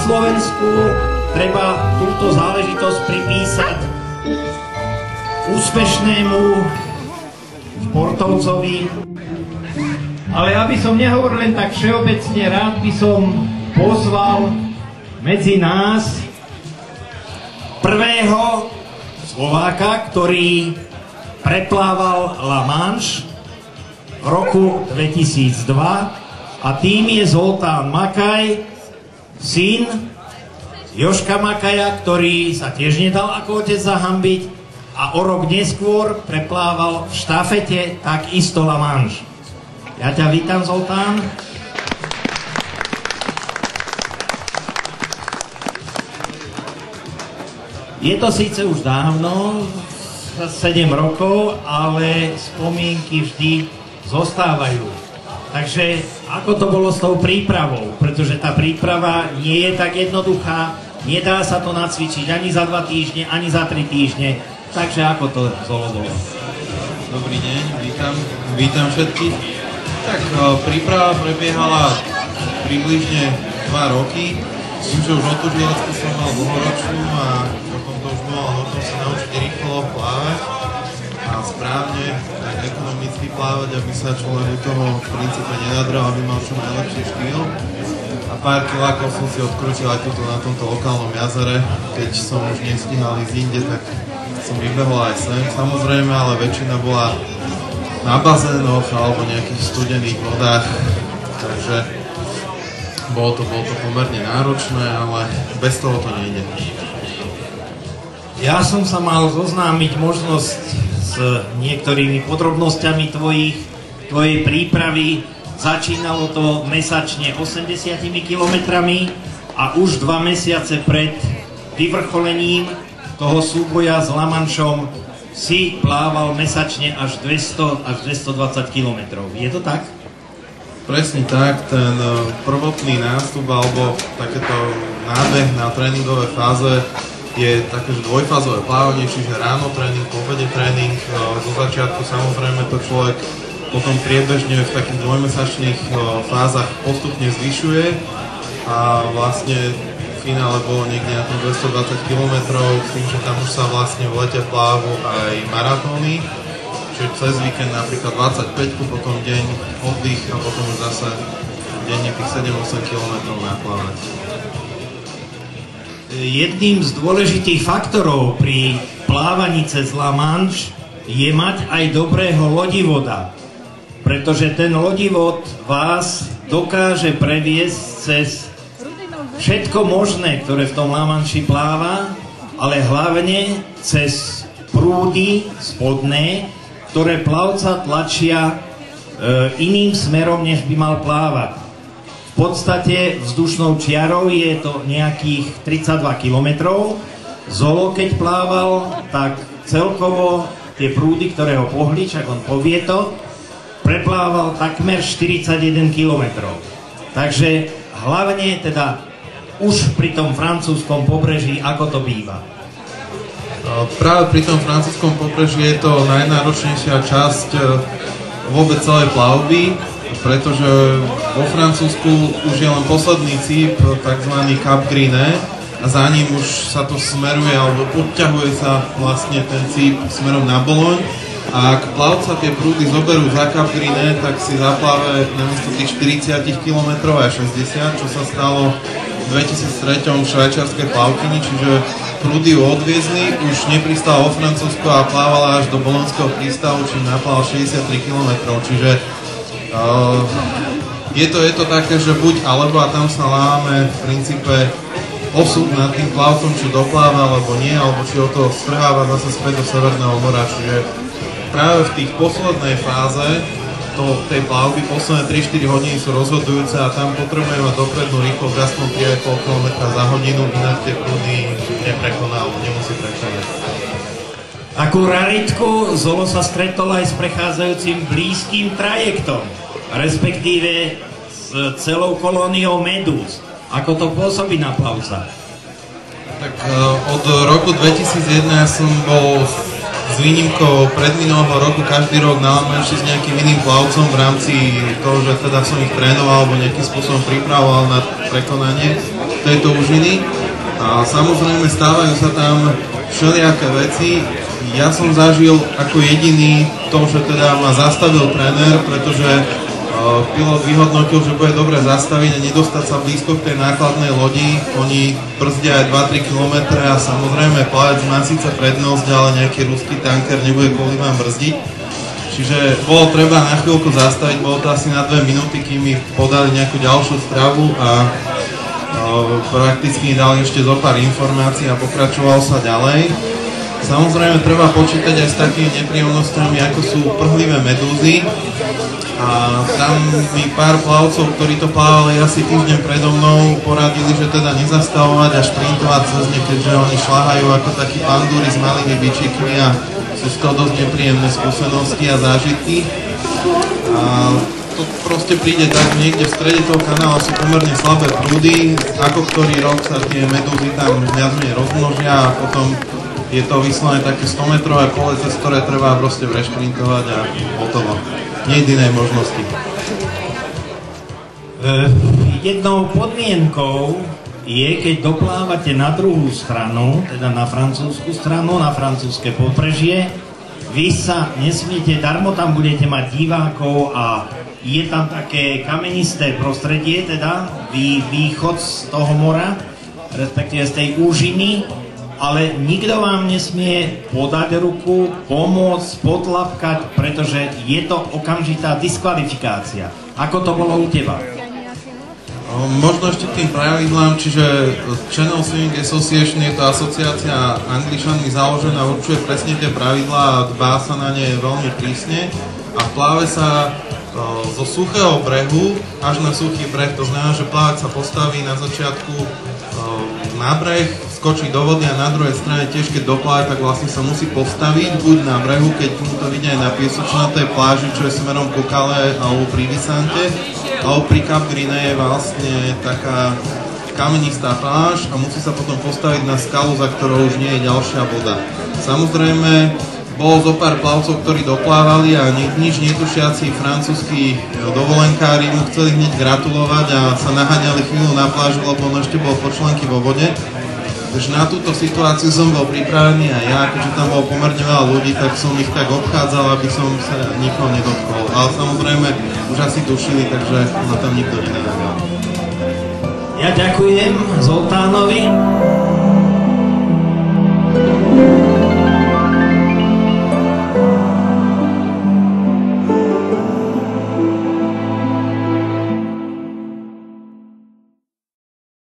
Slovensku treba túto záležitosť pripísať úspešnému športovcovi. Ale aby som nehovoril len tak všeobecne, rád by som pozval medzi nás prvého Slováka, ktorý preplával La Manche v roku 2002, a tým je Zoltán Makaj, syn Jožka Makaja, ktorý sa tiež nedal ako otec zahambiť a o rok neskôr preplával v štafete takisto La Manche. Ja ťa vítam, Zoltán. Je to síce už dávno, 7 rokov, ale spomienky vždy zostávajú. Takže ako to bolo s tou prípravou? Pretože tá príprava nie je tak jednoduchá, nedá sa to nacvičiť ani za 2 týždne, ani za 3 týždne. Takže ako to, Zolo, bolo? Dobrý deň, vítam všetkých. Tak príprava prebiehala približne 2 roky. Tým, že už otužiacky som mal dlhoročnú a potom to už mohol potom sa naučiť rýchlo plávať a správne, tak ekonomicky plávať, aby sa človek u toho v princípe nenadral, aby mal čo najlepší štýl. A pár kilákov som si odkrutil aj tuto na tomto lokálnom jazere. Keď som už nestihal ísť inde, tak som vybehol aj sem. Samozrejme, ale väčšina bola na bazénoch alebo nejakých studených vodách. Takže bolo to pomerne náročné, ale bez toho to nejde. Ja som sa mal zoznámiť možnosť s niektorými podrobnosťami tvojej prípravy. Začínalo to mesačne 80 kilometrami a už 2 mesiace pred vyvrcholením toho súboja s La Manchom si plával mesačne až 200 až 220 kilometrov. Je to tak? Presne tak, ten prvotný nástup alebo takéto nábeh na tréningové fáze je také dvojfázové plávanie, čiže ráno tréning, po obede tréning. Zo začiatku samozrejme to človek potom priebežne v takých dvojmesačných fázach postupne zvyšuje a vlastne v finále bolo niekde na tom 220 km, s tým, že tam už sa vlastne v lete plávu aj maratóny. Čiže cez víkend napríklad 25, potom deň oddych a potom už zase denne tých 7-8 km naplávať. Jedným z dôležitých faktorov pri plávaní cez La Manche je mať aj dobrého lodivoda, pretože ten lodivod vás dokáže previesť cez všetko možné, ktoré v tom La Manchi pláva, ale hlavne cez prúdy spodné, ktoré plavca tlačia iným smerom, než by mal plávať. V podstate vzdušnou čiarou je to nejakých 32 kilometrov. Zolo, keď plával, tak celkovo tie prúdy, ktoré ho pohli, čak on povie to, preplával takmer 41 kilometrov. Takže hlavne teda už pri tom francúzskom pobreží, ako to býva? Práve pri tom francúzskom pobreží je to najnáročnejšia časť vôbec celej plavby, pretože vo Francúzsku už je len posledný cíp, tzv. Cap Greené, a za ním už sa to smeruje, alebo odťahuje sa vlastne ten cíp smerom na Boloň. A ak plavca tie prúdy zoberú za Cap Greené, tak si zapláve namiesto tých 40 km aj 60, čo sa stalo v 2003 v švajčiarskej plavkyni, čiže prúdy ju odviezli, už nepristala vo Francúzsku a plávala až do bolonského prístavu, čím naplával 63 km, čiže je to také, že buď alebo, a tam sa láme v princípe osud nad tým plavcom, či dopláva alebo nie, alebo či o to strháva zase späť do Severného mora, čiže práve v tých poslednej fáze tej plavby posledné 3-4 hodiny sú rozhodujúce a tam potrebujeme mať doprednú rýchlosť aspoň 3,5 km za hodinu, inak tie prúdy neprekoná alebo nemusí prekladať. Akú raritku, Zolo sa stretol aj s prechádzajúcim blízkym trajektom, respektíve s celou kolóniou medúz. Ako to pôsobí na plavca? Tak od roku 2001 som bol s výnimkou predminulého roku každý rok na La Manche s nejakým iným plavcom v rámci toho, že teda som ich trénoval alebo nejakým spôsobom pripravoval na prekonanie. tejto úžiny. A samozrejme stávajú sa tam všelijaké veci. Ja som zažil ako jediný to, že teda ma zastavil tréner, pretože pilot vyhodnotil, že bude dobre zastaviť a nedostať sa blízko k tej nákladnej lodi. Oni brzdia aj 2-3 km a samozrejme plavec má síce prednosť, ale nejaký ruský tanker nebude kvôli vám brzdiť. Čiže bolo treba na chvíľku zastaviť, bolo to asi na 2 minúty, kým mi podali nejakú ďalšiu stravu a prakticky mi dali ešte zo pár informácií a pokračoval sa ďalej. Samozrejme treba počítať aj s takými nepríjemnosťami, ako sú prhlivé medúzy. A tam mi pár plavcov, ktorí to plávali asi týždeň predo mnou, poradili, že teda nezastavovať a šprintovať cez ne, keďže oni šľahajú ako takí pandúri s malými bičikmi a sú z toho dosť nepríjemné skúsenosti a zážitky. A to proste príde tak, niekde v strede toho kanála sú pomerne slabé prúdy, ako ktorý rok sa tie medúzy tam viac menej rozmnožia a potom je to vyslovene také 100-metrové pole, cez ktoré treba proste vrešprintovať a hotovo. Nie je inej možnosti. Jednou podmienkou je, keď doplávate na druhú stranu, teda na francúzsku stranu, na francúzske pobrežie, vy sa nesmiete, darmo tam budete mať divákov a je tam také kamenisté prostredie, teda východ z toho mora, respektíve z tej úžiny, ale nikto vám nesmie podať ruku, pomôcť, potlapkať, pretože je to okamžitá diskvalifikácia. Ako to bolo u teba? Možno ešte tým pravidlám, čiže Channel Swimming Association je to asociácia Angličanmi založená, určuje presne tie pravidlá a dbá sa na ne veľmi prísne a v pláve sa zo suchého brehu až na suchý breh, to znamená, že plavec sa postaví na začiatku na breh, skočí do vody a na druhej strane tiež keď dopláve, tak vlastne sa musí postaviť buď na brehu, keď mu to vidie aj na piesočnatej pláži, čo je smerom ku Calais alebo pri Visante, alebo pri Cap Green je vlastne taká kamenistá pláž a musí sa potom postaviť na skalu, za ktorou už nie je ďalšia voda. Samozrejme, bolo zo pár plavcov, ktorí doplávali a nič netušiaci francúzski dovolenkári mu chceli hneď gratulovať a sa naháňali chvíľu na plážu, lebo on ešte bol po členky vo vode. Takže na túto situáciu som bol pripravený a ja, keďže tam bolo pomerne veľa ľudí, tak som ich tak obchádzal, aby som sa nikoho nedotkol. Ale samozrejme, už asi tušili, takže na tam nikto nenaháňal. Ja ďakujem Zoltánovi.